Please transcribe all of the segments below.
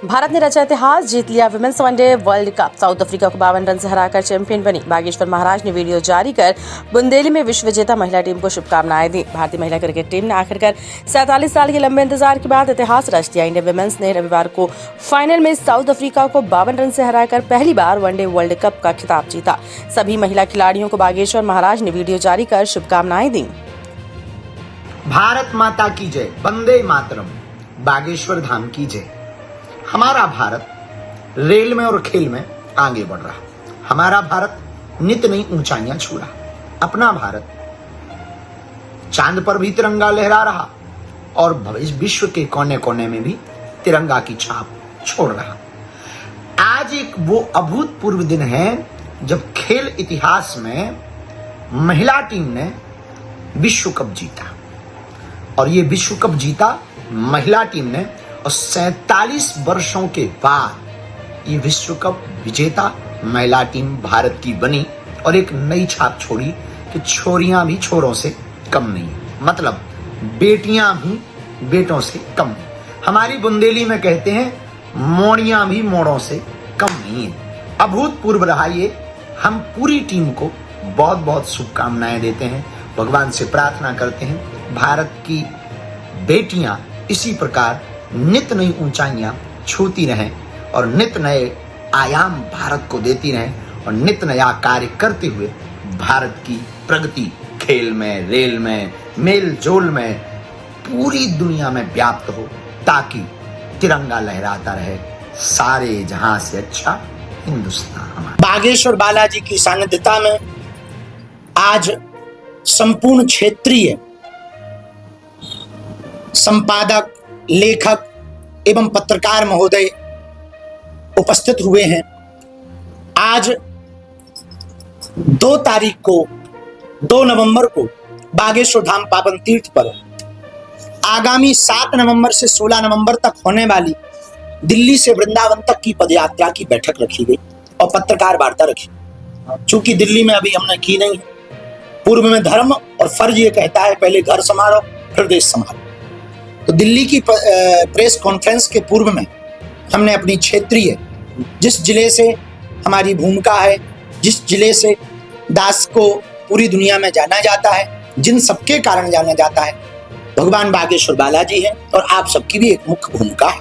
भारत ने रचा इतिहास, जीत लिया women's one day world cup. South Africa को 52 रन से हराकर चैंपियन बनी। बागेश्वर महाराज ने वीडियो जारी कर बुंदेली में विश्व विजेता महिला टीम को शुभकामनाएं दी। भारतीय महिला क्रिकेट टीम ने आखिरकार 47 साल के लंबे इंतजार के बाद इतिहास रच दिया। इंडियन विमेंस ने रविवार को फाइनल में साउथ अफ्रीका को 52 रन से हराकर पहली बार वनडे वर्ल्ड कप का खिताब जीता। सभी महिला खिलाड़ियों को बागेश्वर महाराज ने वीडियो जारी कर शुभकामनाएं दी। भारत माता की जय, वंदे मातरम, बागेश्वर धाम की जय। हमारा भारत रेल में और खेल में आगे बढ़ रहा। हमारा भारत नित नई ऊंचाइयां छू रहा। अपना भारत चांद पर भी तिरंगा लहरा रहा और इस विश्व के कोने कोने में भी तिरंगा की छाप छोड़ रहा। आज एक वो अभूतपूर्व दिन है जब खेल इतिहास में महिला टीम ने विश्व कप जीता। और ये विश्व कप जीता महिला टीम ने, और 47 वर्षों के बाद ये विश्व कप विजेता महिला टीम भारत की बनी और एक नई छाप छोड़ी कि छोरियां भी छोरों से कम नहीं, मतलब बेटियां भी बेटों से कम नहीं। हमारी बुंदेली में कहते हैं मोड़ियां भी मोड़ों से कम नहीं है। अभूतपूर्व रहा ये। हम पूरी टीम को बहुत बहुत शुभकामनाएं देते हैं। भगवान से प्रार्थना करते हैं भारत की बेटियां इसी प्रकार नित नई ऊंचाइयां छूती रहें और नित नए आयाम भारत को देती रहें और नित नया कार्य करते हुए भारत की प्रगति खेल में, रेल में, मेल जोल में पूरी दुनिया में व्याप्त हो, ताकि तिरंगा लहराता रहे सारे जहां से अच्छा हिंदुस्तान हमारा। बागेश्वर बालाजी की सानिध्यता में आज संपूर्ण क्षेत्रीय संपादक, लेखक एवं पत्रकार महोदय उपस्थित हुए हैं। आज 2 नवंबर को बागेश्वर धाम पावन तीर्थ पर आगामी 7 नवंबर से 16 नवंबर तक होने वाली दिल्ली से वृंदावन तक की पदयात्रा की बैठक रखी गई और पत्रकार वार्ता रखी। चूंकि दिल्ली में अभी हमने की नहीं, पूर्व में धर्म और फर्ज ये कहता है पहले घर संभालो फिर देश संभालो। तो दिल्ली की प्रेस कॉन्फ्रेंस के पूर्व में हमने अपनी क्षेत्रीय, जिस जिले से हमारी भूमिका है, जिस जिले से दास को पूरी दुनिया में जाना जाता है, जिन सबके कारण जाना जाता है, भगवान बागेश्वर बालाजी है और आप सबकी भी एक मुख्य भूमिका है।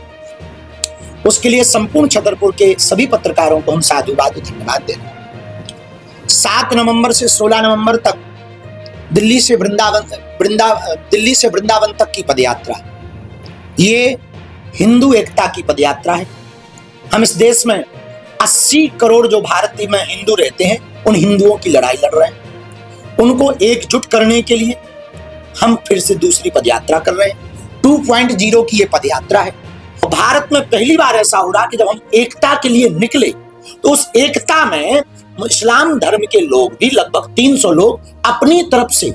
उसके लिए संपूर्ण छतरपुर के सभी पत्रकारों को हम साधुवाद और धन्यवाद देते हैं। 7 नवंबर से 16 नवंबर तक दिल्ली से वृंदावन तक की पदयात्रा, ये हिंदू एकता की पदयात्रा है। हम इस देश में 80 करोड़ जो भारत में हिंदू रहते हैं, उन हिंदुओं की लड़ाई लड़ रहे हैं। उनको एकजुट करने के लिए हम फिर से दूसरी पदयात्रा कर रहे हैं। 2.0 की ये पदयात्रा है। और भारत में पहली बार ऐसा हो रहा कि जब हम एकता के लिए निकले तो उस एकता में इस्लाम धर्म के लोग भी लगभग 300 लोग अपनी तरफ से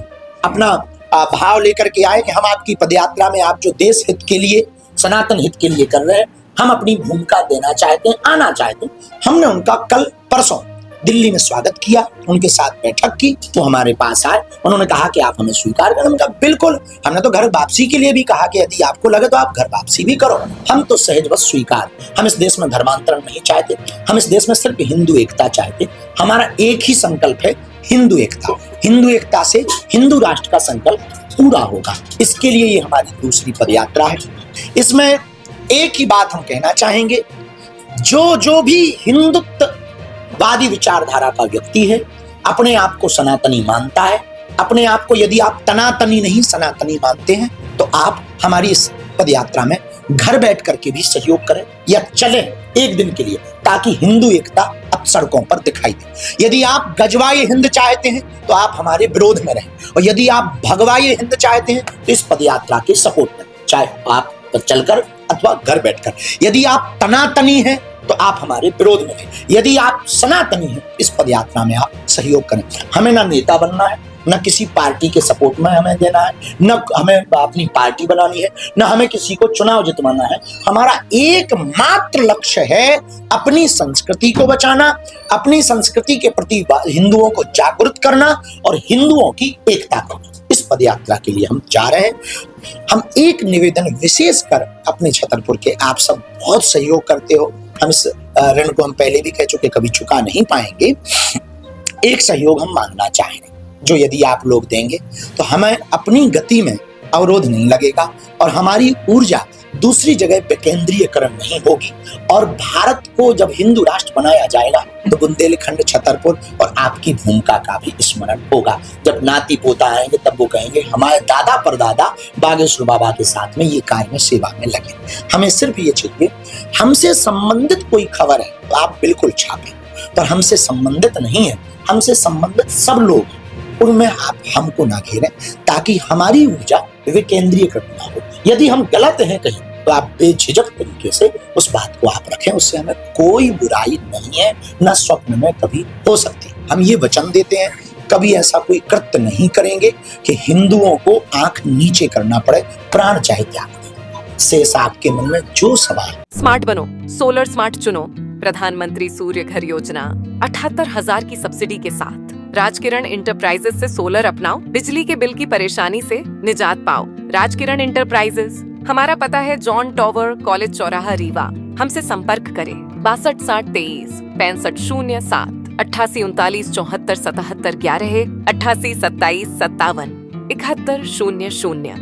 अपना भाव लेकर के आए कि हम आपकी पदयात्रा में आप जो देश हित के लिए, सनातन हित के लिए कर रहे हैं, हम अपनी भूमिका देना चाहते हैं, आना चाहते हैं। हमने उनका कल परसों दिल्ली में स्वागत किया, उनके साथ बैठक की। तो हमारे पास आए, उन्होंने कहा कि आप हमें स्वीकार करें। हमने कहा बिल्कुल। हमने तो घर वापसी के लिए भी कहा कि यदि आपको लगे तो आप घर वापसी भी करो, हम तो सहज बस स्वीकार। हम इस देश में धर्मांतरण नहीं चाहते, हम इस देश में सिर्फ हिंदू एकता चाहते। हमारा एक ही संकल्प है, हिंदू एकता। हिंदू एकता से हिंदू राष्ट्र का संकल्प पूरा होगा। इसके लिए ये हमारी दूसरी पदयात्रा है। इसमें एक ही बात हम कहना चाहेंगे, जो भी हिंदुत्ववादी विचारधारा का व्यक्ति है, अपने आप को सनातनी मानता है, अपने आप को यदि आप तनातनी नहीं सनातनी मानते हैं, तो आप हमारी इस पदयात्रा में घर बैठ करके भी सहयोग करें या चलें एक दिन के लिए, ताकि हिंदू एकता अब सड़कों पर दिखाई दे। यदि आप गजवाए हिंद चाहते हैं तो आप हमारे विरोध में रहें, और यदि आप भगवाए हिंद चाहते हैं तो इस पदयात्रा के सपोर्ट में, चाहे आप चलकर अथवा घर बैठकर। यदि आप तनातनी हैं तो आप हमारे विरोध में रहें। यदि आप सनातनी हैं, इस पदयात्रा में आप सहयोग करें। हमें ना नेता बनना है, न किसी पार्टी के सपोर्ट में हमें देना है, न हमें अपनी पार्टी बनानी है, न हमें किसी को चुनाव जितवाना है। हमारा एकमात्र लक्ष्य है अपनी संस्कृति को बचाना, अपनी संस्कृति के प्रति हिंदुओं को जागरूक करना और हिंदुओं की एकता करना। इस पद यात्रा के लिए हम जा रहे हैं। हम एक निवेदन विशेष कर अपने छतरपुर के, आप सब बहुत सहयोग करते हो, हम इस ऋण को हम पहले भी कह चुके कभी चुका नहीं पाएंगे। एक सहयोग हम मांगना चाह रहे हैं, जो यदि आप लोग देंगे तो हमें अपनी गति में अवरोध नहीं लगेगा और हमारी ऊर्जा दूसरी जगह पे केंद्रीयकरण नहीं होगी। और भारत को जब हिंदू राष्ट्र बनाया जाएगा तो बुंदेलखंड, छतरपुर और आपकी भूमिका का भी स्मरण होगा। जब नाती पोता आएंगे तब वो कहेंगे हमारे दादा परदादा बागेश्वर बाबा के साथ में ये कार्य में सेवा में लगे। हमें सिर्फ ये चाहिए, हमसे संबंधित कोई खबर है तो आप बिल्कुल छापें, पर हमसे संबंधित नहीं है, हमसे संबंधित सब लोग उनमें आप हमको ना घेरें, ताकि हमारी ऊर्जा विकेंद्रीकृत ना हो। यदि हम गलत हैं कहीं तो आप बेझिझक तरीके से उस बात को आप रखें, उससे हमें कोई बुराई नहीं है, न स्वप्न में कभी हो सकती। हम ये वचन देते हैं कभी ऐसा कोई कृत्य नहीं करेंगे कि हिंदुओं को आंख नीचे करना पड़े, प्राण चाहे त्याग दें। शेष आपके मन में जो सवाल। स्मार्ट बनो, सोलर स्मार्ट चुनो। प्रधानमंत्री सूर्य घर योजना 78,000 की सब्सिडी के साथ राजकिरण इंटरप्राइजेस से सोलर अपनाओ, बिजली के बिल की परेशानी से निजात पाओ। राजकिरण इंटरप्राइजेस, हमारा पता है जॉन टॉवर, कॉलेज चौराहा, रीवा। हमसे संपर्क करें 62 60 23 65 07 88 39 74 77 11 88 27 57 71 00।